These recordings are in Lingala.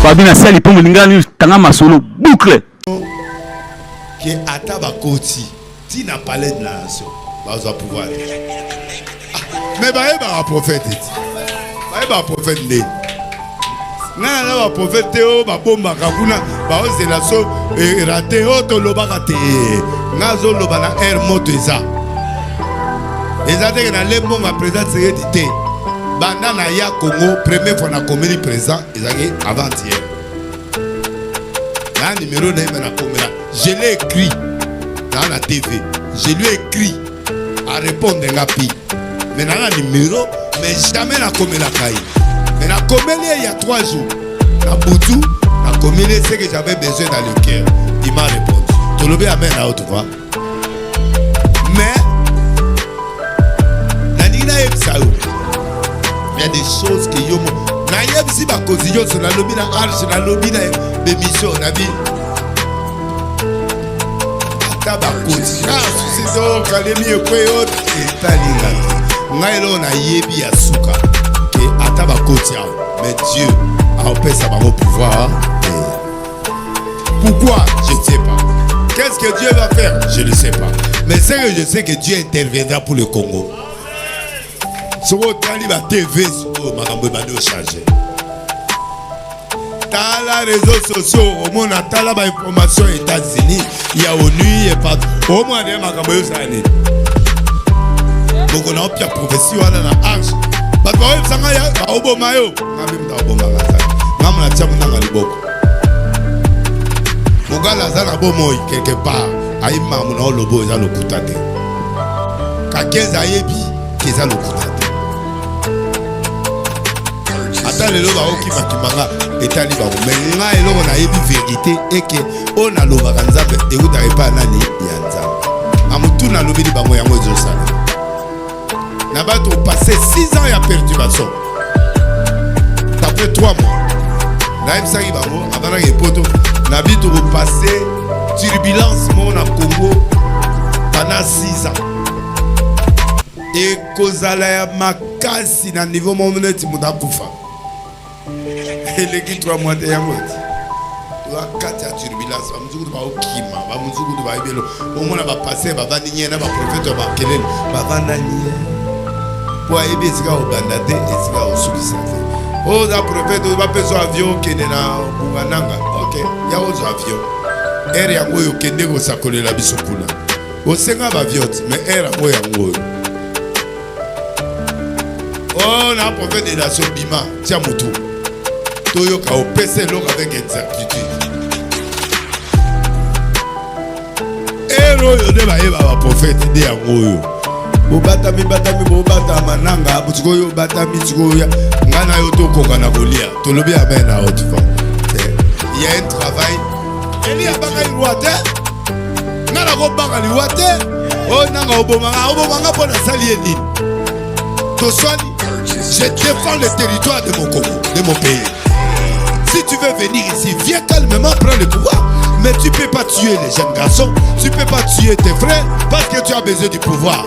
Fabien Sali pour Molingani tanga masolo boucle. Qui ataba koti, ti na palais de la nation, va pouvoir. Mais bah un prophète. Bah un prophète né. Nana ba prophète o ba bomba kakuna ba ozelaso raté o to loba raté. Nazo loba na air motoza. Ezate na lembo ma président sécurité. Banda na ya Congo première fois na commune présent ezaki avant-hier. Un numéro de la comédie. Je l'ai écrit dans la TV. Je lui ai écrit à répondre à la pays. Mais dans le numéro, mais jamais la comédie. Mais la comédie, il y a 3 jours. La Boutou, la comédie, c'est que j'avais besoin dans le cœur. Il m'a répondu. Tu l'as bien amené là, tu vois. Mais, il y a des choses que yo na yebisi ba koziyo sur la lobby na arche na lobby na émission na bi ataba kozi na c'est donc kalemi ekweyo etalinga ngailo na yebi ya suka ke ataba kozi mais Dieu a opéré ça au pouvoir. Pourquoi? Je ne sais pas. Qu'est-ce que Dieu va faire? Je ne sais pas. Mais c'est que je sais que Dieu interviendra pour le Congo. Si vous avez la TV, vous avez changé. Dans les réseaux sociaux, au moins, on a la information aux États-Unis, il y a ONU, il y a pas. Au moins, il y a des choses. Donc, on a une profession dans la arche. Parce que vous avez un Obomayo. Quelque part, Aïma, mon lobo, ils ont le coutate. Kakez Aïebi, qu'ils ont le coutate. Attends, le loba, qui m'a kimanga, et tali ba. Mais là, il on a une vérité et que on a loba kanzabe et vous n'avez pas nani yanza. Amutu na lobi di bango yango ezo sala. Na ba to passé 6 ans ya perturbation. Ça fait 3 mois. Na im sangi bango, abana ke poto. Na bi to passer turbulence mon na Congo pendant 6 ans. Et kozala ya makasi na niveau momuneti muda kufa. Les 3 mois de Yamot. Tu as 4 turbulences. Tu vas au Kima. Tu vas au Kima. Au moins, on va passer. On va venir. On va profiter. On va venir. On va venir. Pour aller au Bandade et au Soukisate. Oh, la prophète, on va faire un avion qui est dans Bougananga. Ok. Il y a un avion. Air Yango qui est dans Sakole la Bisokuna. Au Senga avion. Mais Air Yango. Oh, la prophète de la Sobima. Tiens, Moutou. Toyoka au PC avec exactitude. Héros de la prophète de Angoyo. Obatami batami bobata mananga butikoyo batami tikoya ngana yoto kokana kolia. Tolobi amen na otufa. Il y a un travail. Eli abanga iwate. Ngana ko banga liwate. O nanga obomanga pona sali eni. To swali. Je défends le territoire de mon Congo, de mon pays. Si tu veux venir ici, viens calmement prendre le pouvoir. Mais tu ne peux pas tuer les jeunes garçons. Tu ne peux pas tuer tes frères parce que tu as besoin du pouvoir.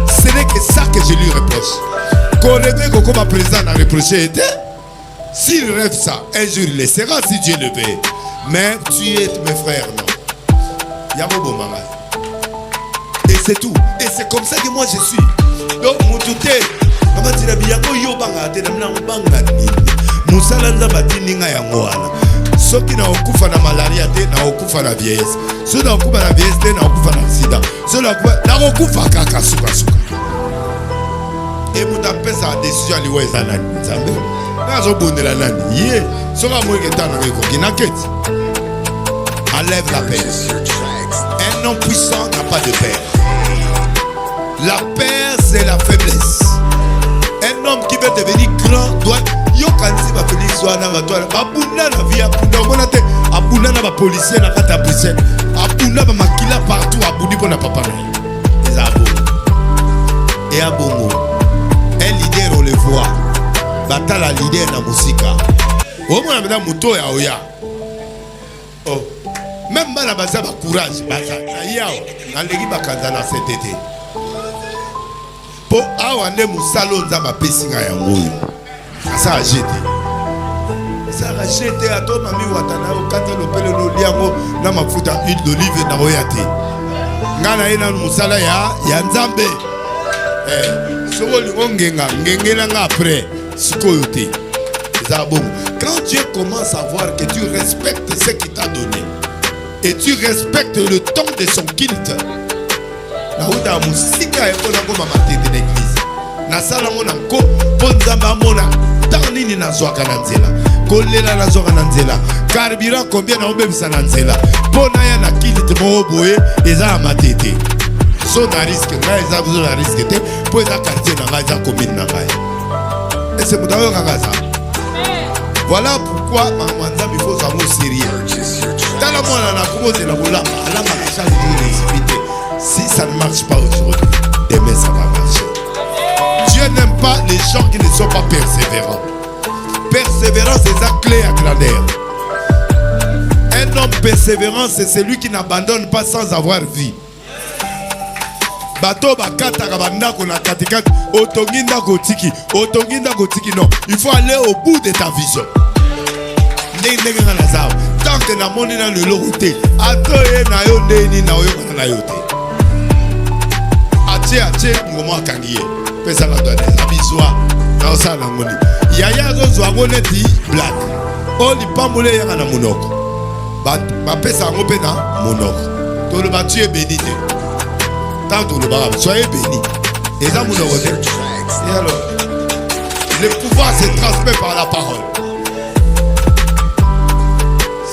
Ce n'est que ça que je lui reproche. Qu'on rêve que comme président a reproché. S'il rêve ça, un jour il le sera si Dieu le veut. Mais tuer mes frères, non. Yamobo Mama. Et c'est tout. Et c'est comme ça que moi je suis. Donc, mon touté. Maman dit la biango yo banga te na banga ni. Musala nzamba tininga ya ngwana. Soki na okufa na malaria te na okufa na vieillesse. So na okufa na vieillesse te na okufa na sida. So na okufa kaka suka. Et muta pesa décision liwa ezana nzambe. Na zo bondela nani. Ye, so ka mo ngeta na ko kinaketi. Enlève la paix. Un homme puissant n'a pas de père. La peur c'est la faiblesse. Un homme qui veut devenir grand doit yokanzi ba Félix wana batwala babunda na via bunda mona te abunda na ba policier na kata Bruxelles abunda ba makila partout abundi pona papa na ezabo et abongo un leader on le voit batala leader na musika o mona mena moto ya oya oh même bana baza ba courage baza na yao na legi bakanza na CTT po awa nde musalo nzamba pesinga yango yo asa ajete ça rachète à toi mami watana au kata lopele no liango na mafuta huile d'olive na royate ngana ina musala ya nzambe soko lingongenga ngengela nga après sikoyote ça bon quand Dieu commence à voir que tu respectes ce qu'il t'a donné et tu respectes le temps de son culte na uta musika ekona ngoma matete na église na sala mona ko ponzamba mona tanini na zwaka na nzela kolela na zwaka na nzela carburant combien na obebisa na nzela pona ya na culte mo boye eza matete so na risque nga eza besoin na risque te po eza quartier na nga eza commune na nga et c'est mutayo kakaza. Voilà pourquoi Manzambi faut savoir sérieux. Dans la moine, on a commencé la boula, à la marchande de si ça ne marche pas aujourd'hui, demain ça va marcher. Dieu n'aime pas les gens qui ne sont pas persévérants. Persévérance, c'est la clé à grandeur. Un homme persévérant, c'est celui qui n'abandonne pas sans avoir vie. Bato bakata kabanda kona katikati otonginda gotiki non, il faut aller au bout de ta vision. Tant que na moni na le loroté atoye na yo ndeni na yo na yo te atie ngoma kangiye pesa la doane abizwa na osala ngoni yaya zo zo ngoneti black oli pambule yanga na monoko ba pesa ngope na monoko to le batu e béni te tant le barabe soyez béni et ça monoko te et alors le pouvoir se transmet par la parole.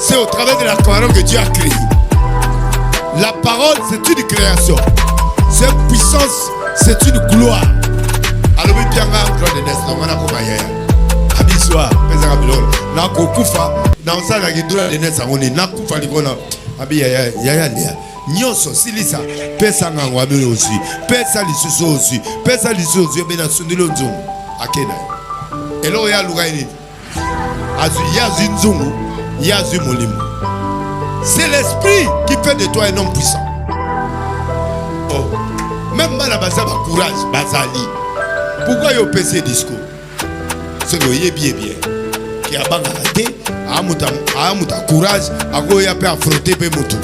C'est au travers de la parole que Dieu a créé. La parole, c'est une création. C'est une puissance, c'est une gloire. Alors, oui, bien, gloire de Nestor, on a comme ailleurs. Abiswa, Pesa Bilon, Nakokufa, dans ça, la guidole de Nestor, on est Nakufa, Ligona, Abiyaya, Yaya, Nyoso, Silisa, Pesa Nangwabi aussi, Pesa Lissuso aussi, Pesa Lissuso aussi, Bena Sundilonzo, Akena. Et là, il y a Lougaïni. Il y a Zinzungu. C'est l'esprit qui fait de toi un homme puissant. Oh. Même mal à basa ba courage, basali. Pourquoi yo pèse discours? C'est le bien. Qui a bangalade, amuta courage, ako ya peut affronter pe mutu.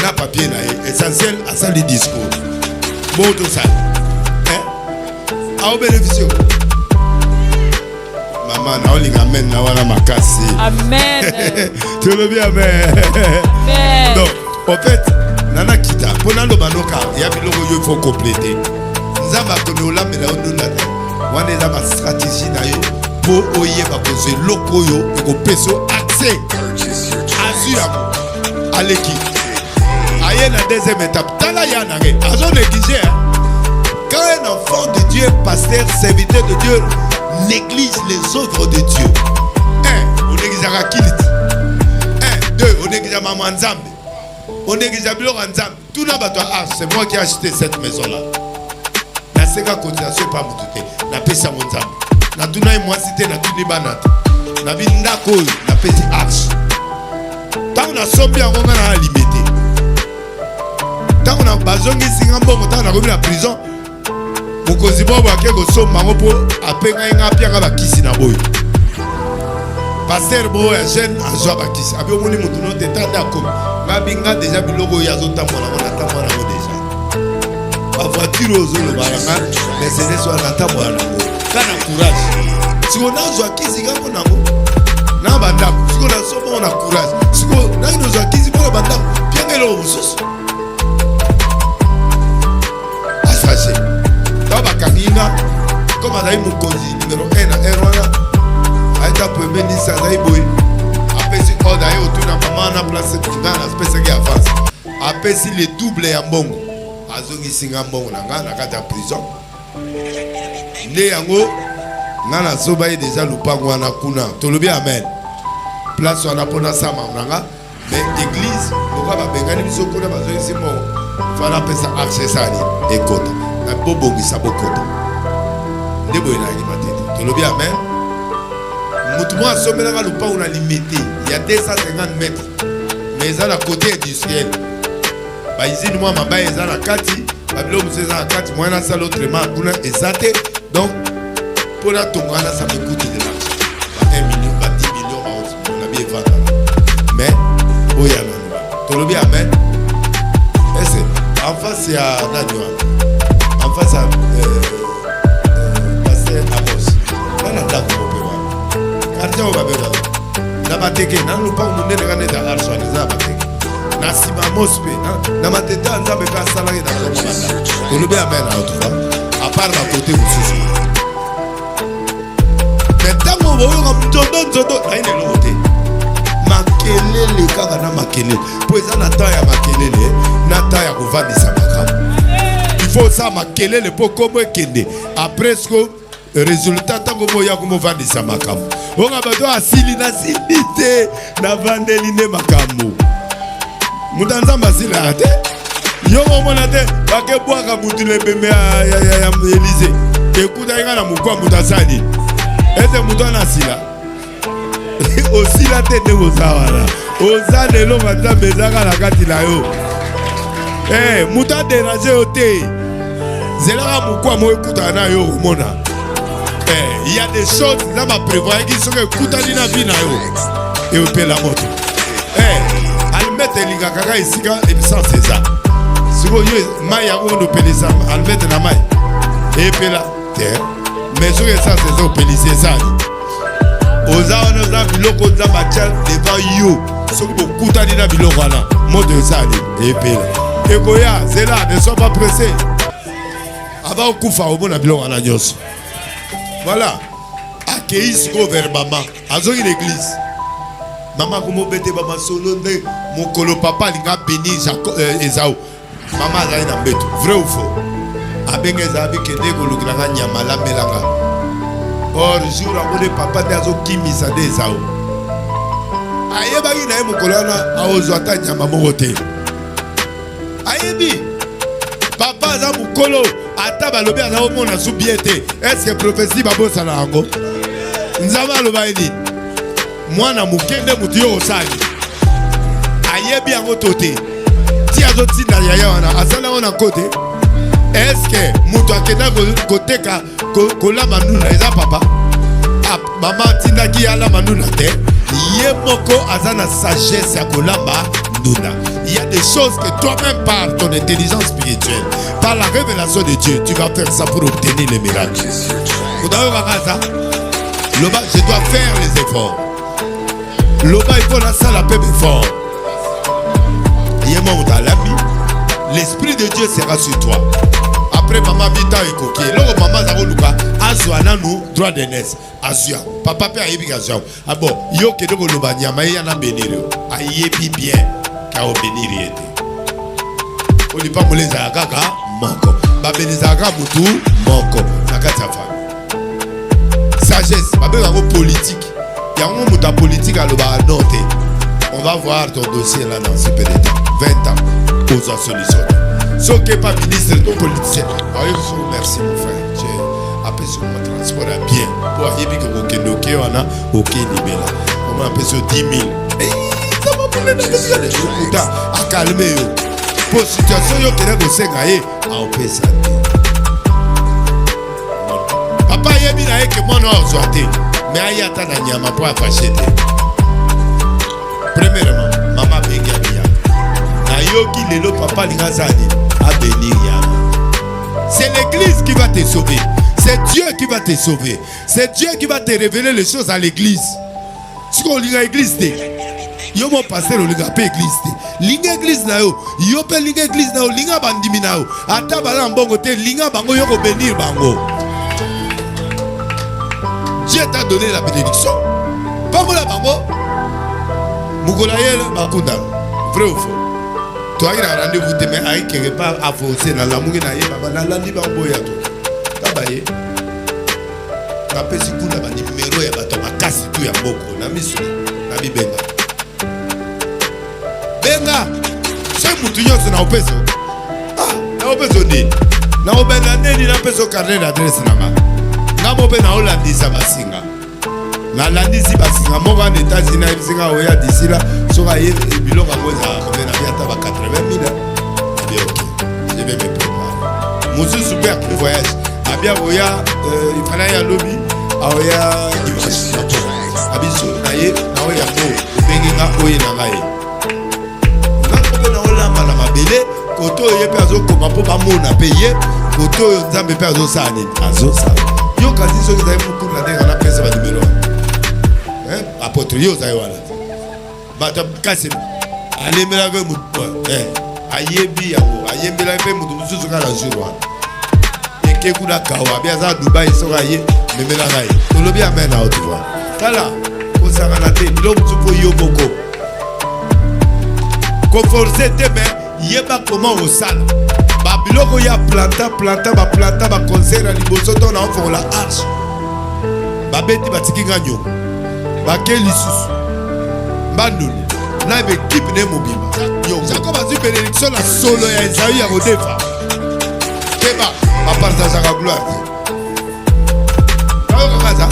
Na papier na essentiel à ça le discours. Bon tout ça. A bénéficier. Maman, na oli amen na wana makasi. Amen. Tu veux bien amen. Amen. Donc, en fait, nana kita, pona lo banoka, ya biloko yo il faut compléter. Nzamba kono la mena onduna. Wana za ba stratégie na yo po oyeba ko ze loko yo e ko peso accès. Azura. Aleki. Aye na deuxième étape, tala ya na re. Azo négliger. Quand un enfant de Dieu, pasteur, serviteur de Dieu, néglige les œuvres de Dieu. 1. On néglige la kiliti. 1. 2. On néglige la maman Nzambe. On néglige la biloko Nzambe. Tout n'a pas c'est moi qui ai acheté cette maison-là. Na seka cotisation pas moutouté. Na pesa mon Nzambe. Na tuna moi cité na tuni banata. Na bindako na pesi arche. Tant on a sombi en konga na limité. Tant on a bazongi singambongo, tant on a remis la prison. Mokozi bobo akeko somba ngo po apenga inga pianga bakisi na boyo. Pasteur boyo ya jeune azwa bakisi. Abi omoni mutu no tetanda ko. Ngabinga déjà biloko ya zotamona na tamona ngo déjà. Ba voiture ozolo baranga Mercedes wana tamona ngo. Kana courage. Siko nazwa kisi ngako nango. Na bandako. Siko na somo na courage. Siko na inozwa kisi boyo bandako. Pianga lo mususu. Asache. Kanina, comme Adaï Moukozi, numéro 1 à Erwana, Aïta Pemeni Sadaï Boy, Apesi Odaï autour de maman, a placé tout dans l'aspect qui avance. Apesi les doubles et en bon, Azongi Singambon, Nanga, Nakata prison. Néango, Nana Sobaï déjà Lupangwana Kuna, Tolobi Amen. Place on a pona Sama, Nanga, mais église, on va Bengani Sokuna, Bazoi Simon, Fala Pesa Archesani, et Kota. Na bobo qui sabokota ndebo ina ni matete to lobi amen mutu mo asomela ka lupa una limité il y a 250 mètres mais ça la côté industriel ba izini mo mabaya eza na kati ba bilo museza na kati mo na sala autrement kuna ezate donc pour la tongana ça me coûte de l'argent argent au babé na bateke na lupa munene kana da argent na bateke na sima mospe na mateta nzambe ka sala ke na ko lobe amen na tu vois à part la côté aussi maintenant on va nzondo na ine lote makelele kaka na makelele po eza na temps ya makelele na temps ya kovandisa makambo il faut ça makelele po komo ekende après ce que résultat tango boya komo vandisa makambo onga bato asili na silite na vandeli ne makambo mutanza masila te yo mona te bakebwaka mutu lebembe ya Élysée ekuta inga na mukwa mutasani ese mutu anasila osila te nde kozawala oza lelo banzambe ezaka na kati na yo mutu aderange yo te zelaka mukwa mo ekutana na yo omona il y a des choses za baprévoyaki soki ekutani na vi na yo eopela moto almete elingaka kaka esika ebisance eza sikoyo mai yango ondopelisa almete na mai epela te mais soki essence eza opelisi ezali oza wana oza biloko oza batia devant yo soki bokutani na biloko wana moto ezali epela ekoya zela ne sois pas pressé ava okufa omona biloko wana nyonso voilà akei sikoyo vers mama azoki l'église mama komobete bama solo nde mokolo papa alinga béni Ezao mama azali na mbeto vrai ou faux abenge eza bikende kolukilanga nyama lambelanga or jour yango nde papa nde azokimisa nde Ezao ayebaki na ye mokolo wana aozwa ata nyama moko te ayebi papa aza mokolo ata balobi aza omona su bien te eske prophétie babosana yango nzambe aloba ye nini mwana mokende mutu yo osali ayebi yango to te ti azotinda yaya wana asala yango na kote eske mutu akenda koteka kolamba ndunda eza papa mama atindaki alamba ndunda te ye moko aza na sagesse ya kolamba ndunda. Il y a des choses que toi-même par ton intelligence spirituelle, par la révélation de Dieu, tu vas faire ça pour obtenir les miracles. Je dois faire les efforts. Loba il faut la salle à peu fort. L'esprit de Dieu sera sur toi. Après maman vita ekoki. Logo maman zako luka azwana nous droit de naissance. Azua. Papa pe ayebi azua. Ah bon, yo ke doko loba nyama yana benir. Ayebi bien ka obenir yete. Oli pa moleza kaka moko. Ba beneza ka mutu moko. Nakata famille. Sagesse, ba be ko politique. Yango muta politique aloba noté. On va voir ton dossier là dans ce peu de temps. 20 ans. Aux solutions. Ce qui n'est pas ministre, ton politicien. Merci mon frère. J'ai appelé sur mon transport à bien. Pour aller que vous on a aucun niveau là. On m'a appelé sur 10 000. Ça m'a parlé de ça. Je à calmer. Pour situation, il y a des gens qui ont fait ça. Papa, il y a bien que moi, non, soit mais il y a tant de nyama pour fâcher. Premièrement, maman benga bien. Ayoki lelo papa lingazani a bénir yama. C'est l'église qui va te sauver. C'est Dieu qui va te sauver. C'est Dieu qui va te révéler les choses à l'église. Si on lit l'église, yo mon pasteur on lit pas église. Linga église na yo, yo pe linga église na yo, linga bandimi na yo. Ata bala mbongo te linga bango yo ko bénir bango. Dieu t'a donné la bénédiction. Pas moi la bango. Mugolaye bakunda. Vrai ou faux? Toi il a rendez-vous demain avec quelque part à forcer dans la mouille na ye baba na landi bango ya to. Tabaye. Na pesi kuna ba numéro ya bato makasi tu ya boko na miso na bibenga. Benga. C'est mutu nyonso na opeso. Ah, na opeso ni. Na obenda neni na peso carnet d'adresse na nga. Na mobe na olandisa basinga. Na landisi basinga moko en États-Unis na bisinga oya d'ici là soka ye biloko ngoza na biata ba 80 000. Bien OK. Je vais me préparer. Monsieur super voyage. Abia oya il fallait ya lobby oya dimanche. Abiso na ye na oya ko benga oya na ngai. Na ko na olamba na mabele koto ye pe azokoma po ba mona payer koto nzambe pe azosani azosa. Yo kasi soki za mukuru na denga na pesa ba numéro. l'autre yo za wana bata kasi alemela ke mutu ayebi yango ayembela pe mutu mususu kala jour wana ekekuda kawa bia za Dubai soka ye memela ngai tolobi amen out tu vois tala kozanga na te biloko tuko yo boko ko forcer te mais yeba comment osala ba biloko ya planta ba concert à liboso to na ofo la arche ba beti batiki nganyo ba ke lisusu banduli na be équipe ne mobima yo zako ba zu bénédiction la solo ya Esaü ya kodefa keba ba partage la gloire kaza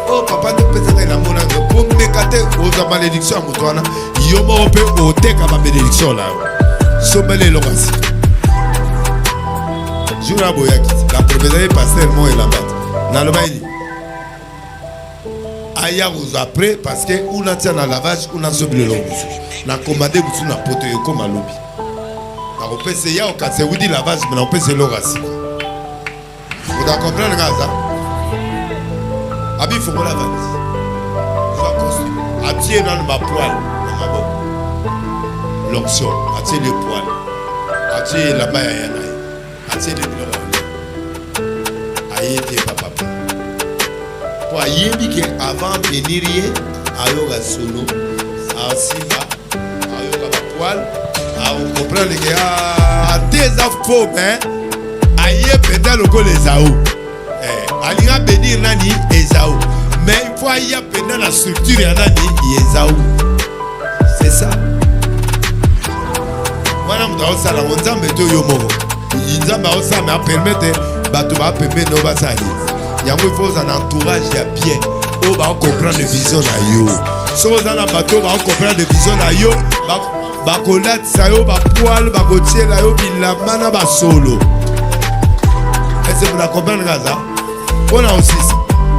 oh papa de pesa na mona ko mekate oza malédiction mutwana yo mo pe oteka ba bénédiction la sobele lokasi Jura boyaki la propriété pasteur mo elabata na lobaini aya vous après parce que on a tient na lavage on a sobele lobusu na commandé busu na poto yoko malobi na kopese ya okase wudi lavage mais na kopese lokasi vous da comprendre gaza abi faut la valise va construire atie dans ma poêle na maboko l'option atie le poêle atie la baya yana atie le ayete papa pour ayebi que avant venir ayoga solo asimba ayoga ba poil a comprendre que a des faux mais aye peut-être le les aou alinga bénir nani Esaü mais il faut y apprendre la structure ya nani Esaü c'est ça voilà muta osala nzambe to yo moko nzambe osala a permettre bato ba pepe no basali yango il faut un entourage ya bien o ba comprendre vision na yo so za na bato ba comprendre vision na yo ba kolatisa yo ba poil ba kotiela yo bilamba na ba solo est-ce que vous la comprenez gaza on a aussi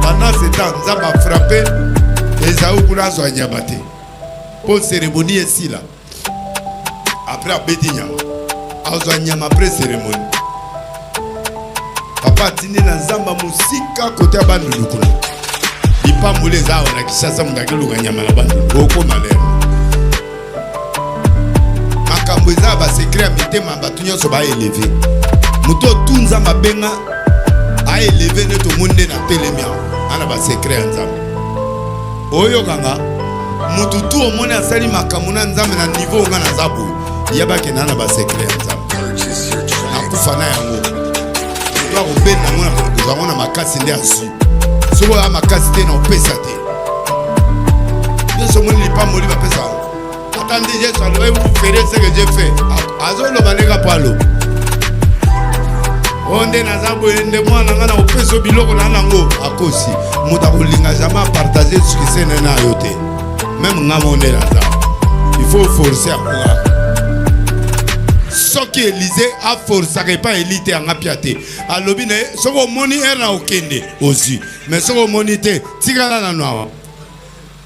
pendant ce temps nzambe a frappé Esaü kuna zo nyama te pour cérémonie ici là après abeti nyama azo nyama après cérémonie papa tindi na nzamba musika kote bandulu kuna lipambule za wana Kishasa mundaki luka nyama na bandulu oko malema makambo eza ba secret ya mitema batu nyonso ba élevé muto tunza mabenga a élevé neto monde na telemia ana ba secret ya nzamba oyo kanga mutu tu omone asali makambo na nzamba na niveau nga na zabu yabaki na ba secret ya nzamba na kufa na yango to ko ben na mona ko za mona makasi nde asu so ya makasi te na opesa te yeso moni lipa moli ba pesa attendez je ça doit vous faire ce que j'ai fait azolo baneka palo onde na zabu ende mwana ngana opeso biloko na nango akosi muta kolinga jamais partager ce qui c'est na yote même ngamonde na za il faut forcer à quoi ce qui Élysée a forcé pas élite en apiaté alobi ne soko moni era okende aussi mais soko moni te tigala na noa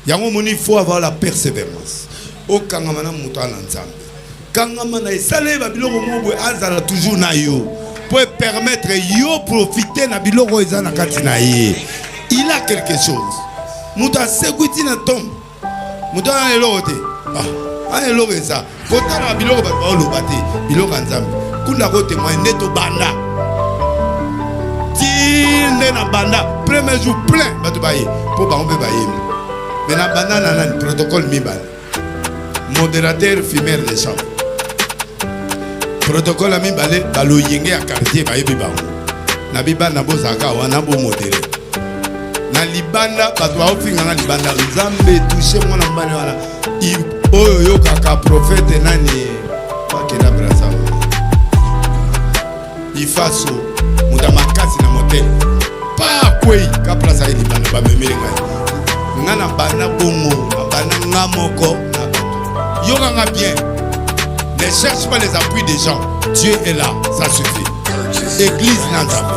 yango moni il faut avoir la persévérance o kangama na mutu na nzambe kangama na esale ba biloko mobwe azala toujours na yo pour permettre yo profiter na biloko ezana kati na ye il a quelque chose mutu asekuiti na tombe mutu na elote ah eloko eza kotala biloko bato baoloba te biloko nzambe kuna ko témoin neto banda tinde na banda premier jour plein bato baye po bango mpe bayemi mais na banda na nani protocole mibale modérateur fumeur de chambre protocole mibale baloyenge ya quartier bayebi bango na bibanda bozalaka wana bomodere na libanda bato baofinga na libanda nzambe touche mwana mbale wana oyo yo kaka prophète nani wakena braza ifaso muda makasi na motel pa kwei ka plaza ili bana ba memele ngai ngana bana bongo bana ngamoko na bato yo kanga bien ne cherche pas les appuis des gens Dieu est là ça suffit église nanzambe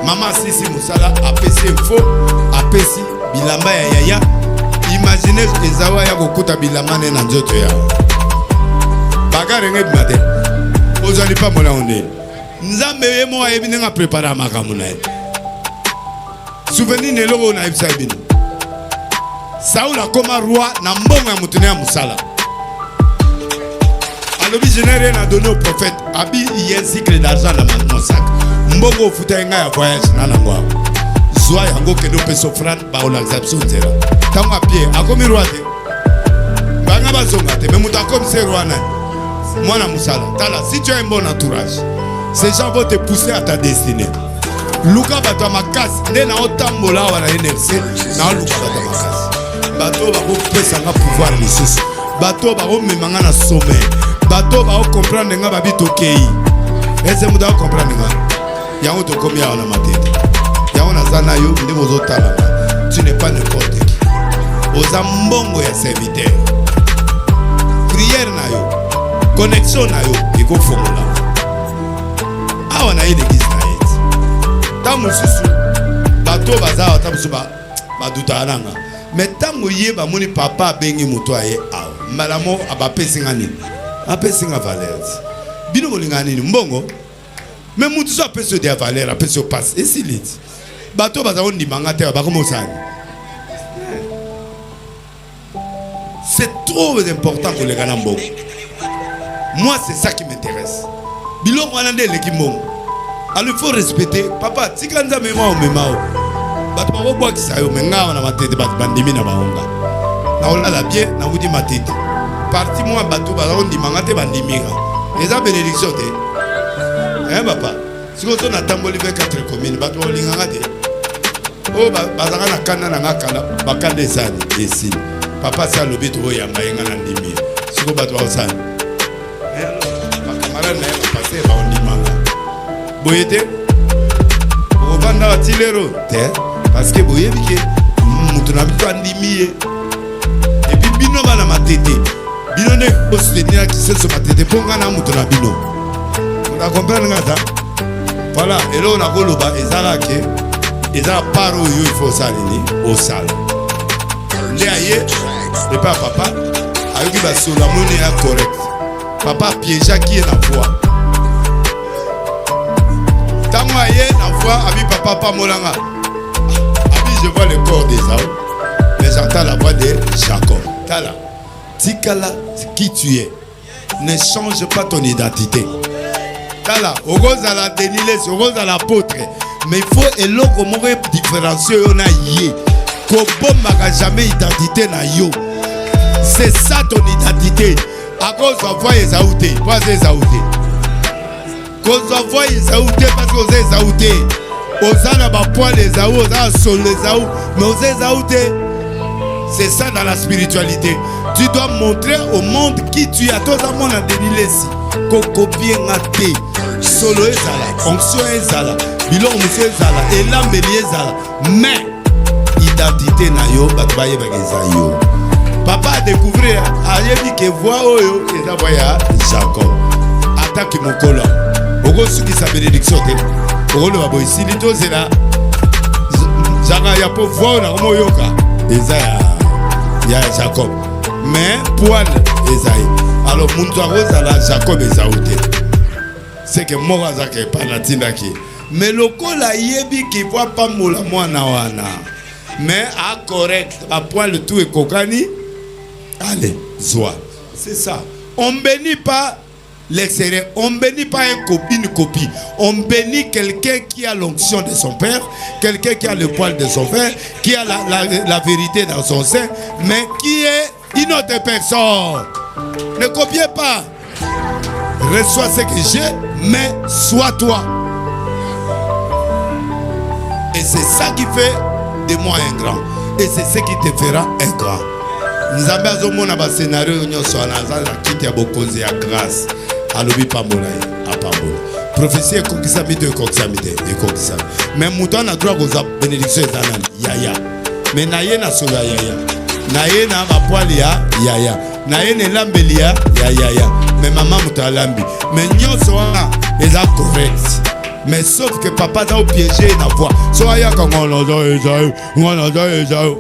mama sisi musala apesi faux apesi bilamba ya yaya imaginez Esaü ya kokuta bilamane na nzoto ya bagare ngai bimate ozali pa mona onde nzambe ye mo ayebi ndenga prépare makambo na ye souvenir ne loko na ibsa bino Saoul a comme roi na mbongo ya mutune ya musala alobi général a donné au prophète abi il y a un cycle d'argent dans mon sac mbongo futa nga ya voyage na ngwa zwa yango kendo peso fran ba olaxaption zera tango pied akomi roi te banga bazonga te mais muta comme c'est roi na mwana musala tala si tu as un bon entourage ces gens vont te pousser à ta destinée luka bato makasi nde na otambola wana NRC na luka bato makasi bato bako pesa nga pouvoir lisusu bato bako memanga na sommet bato bako comprendre nga babito kei ese muda ko comprendre nga yango to komi ya na matete yango na zana yo nde bozo tala tu n'es pas n'importe qui oza mbongo ya serviteur prière na yo connexion na yo iko fongola awa na l'église na yeti tango susu bato baza ata musu baduta nanga mais tango yeba moni papa bengi muto aye awa malamo abapesi ngani apesi nga valeur bino bolinga nini mbongo mais mutu so apesi de valeur apesi o passe esiliti bato baza ondimanga te bakomosani c'est trop important pour les gars mbongo. Moi, c'est ça qui m'intéresse. Biloko wana nde leki mbongo. Alors il faut respecter. Papa, tikanza mema o mema o. Bato bako bwa kisayo menga na matete bato bandimi na baonga. Na olala bien na wudi matete. Parti moi bato bazo ndimanga te bandiminga. Eza bénédiction te. Hein papa. Siko to na tamboli ve 4 communes bato olinganga te. O bazanga na kana na ngakala bakande sani esi. Papa sa lobi to yamba yenga na ndimi. Siko bato osani. Ma camarade n'a pas passé par un imanga. Boyete, au vanda tilero, parce que boye bike, mutuna bitu andimi et puis bino bana matete, bino ne soutenir qui se sur matete pour ngana mutuna bino. On a compris ngata. Voilà, et là on a goloba ezala ke, ezala paro yo il faut ça nini au sale. Ndé aye, et pas papa, ayoki ba sola moni a correct. Papa piégea qui est la voix. Tango aye la voix, abi papa pa molanga. Abi je vois le corps d'Ésaü, mais j'entends la voix de Jacob. Tala, tikala qui tu es. Ne change pas ton identité. Tala, ogoza la déniles, ogoza l'apôtre. Mais il faut eloko moko différencier on a yé. Kobo maka jamais identité na yo. C'est ça ton identité. À cause de la voix Esaouté, pas Esaouté. Cause de la voix Esaouté, parce que vous êtes Esaouté. Vous avez un poil Esaou, vous avez un sol Esaou, mais vous êtes Esaouté. C'est ça dans la spiritualité. Tu dois montrer au monde qui tu es. Toi, ça, mon a dénilé si. Koko bien athée. Solo Ezala, onction Ezala, bilon monsieur Ezala, elam bélier Ezala. Mais, identité na yo, batbaye bagezayo. Papa a découvert, a dit que voix oyo et la voix Jacob. Attaque mon colon. Ogo suki sa bénédiction te. Ogo le babo ici lito c'est là. Jaga ya po voix na mo yoka. Eza ya Jacob. Mais poil Esaïe. Alors muntu aroza la Jacob Esaouté. C'est que moi zake pa na tindaki. Mais lokola yebi ki voit pas mola mwana wana. Mais à correct, à poil tout est kokani. Allez, Zoa. C'est ça. On ne bénit pas l'extérieur. On ne bénit pas une copie. On bénit quelqu'un qui a l'onction de son père, quelqu'un qui a le poil de son père, qui a la vérité dans son sein, mais qui est une autre personne. Ne copiez pas. Reçois ce que j'ai, mais sois toi. Et c'est ça qui fait de moi un grand. Et c'est ce qui te fera un grand. Nous avons un scénario où nous avons quitté à Bokonzi à grâce. À l'obi Pambola, à Pambola. Prophétie est conquistamité et conquistamité. Mais Mouton a droit aux bénédictions et yaya. Mais naye na sola yaya. Naye na ma poilia yaya. Naye ne lambelia yaya. Mais maman mouta lambi. Mais nyon soa est correct. Mais sauf que papa a piégé la voix. Soa ya quand on a Esaü.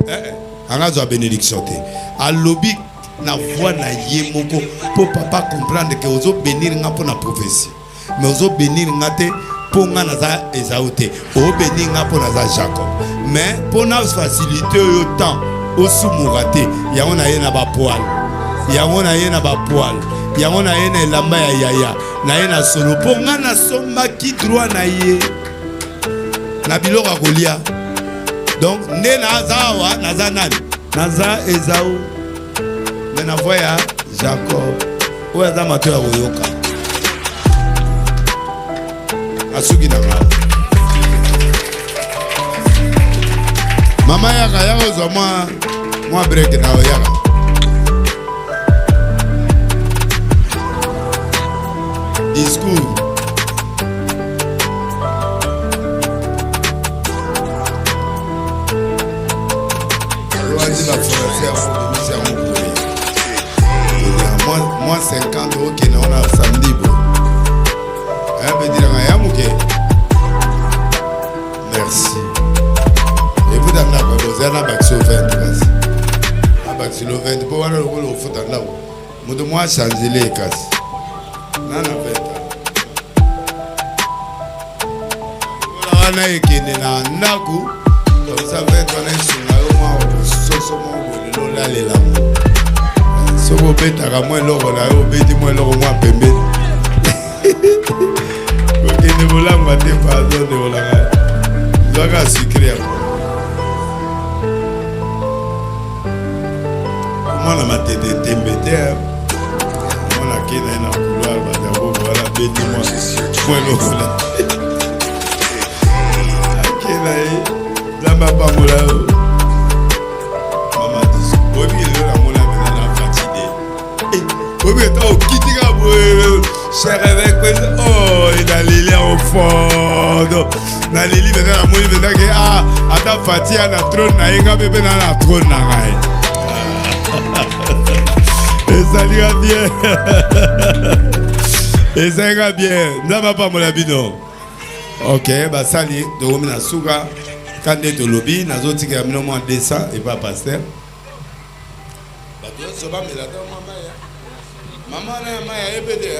On a bénédiction. À lobby na voix na yemoko pour papa comprendre que ozo bénir nga pour la prophétie mais ozo bénir nga te pour nga naza Esaouté o béni nga pour naza Jacob mais pour na faciliter au temps au soumurate yango na ye na ba poil yango na ye na ba poil yango na ye na elamba ya yaya na ye na solo pour nga na somba ki droit na ye na biloko kolia donc nde naza awa naza nani naza Esaú mais na voya Jacob oyo aza mato ya koyoka asuki na nga mama yaka yaka ozwa mwa break na oyaka discours moi 50 euros qui n'ont pas samedi bon peut dire merci et vous dans la vous avez la baxo 20 la baxo 20 pour voir le foot dans là moi moi changer les cases na 20 voilà na ekende na ndaku comme ça 20 on est sur la moi soso mo lo la le la soko betaka moi loko na yo beti moi loko moi pembe okende bolamba te pardon de olanga zaka secret mwana matete tembe te mwana kena na couloir badabo voilà beti moi loko na akena e zamba bangola yo mama dis obi le la mona na fatigué obi ta okitika bo cher avec oh il a l'île au fond na lili bena na moi bena ke ata fatia na trône na inga bebe na trône na ngai ezalika bien ezalika bien nzamba pambola bino ok basali tokomi na suka kande tolobi nazotikela bino mwa 200 epa paster bato nyonso bamela ta mama ya maya ebede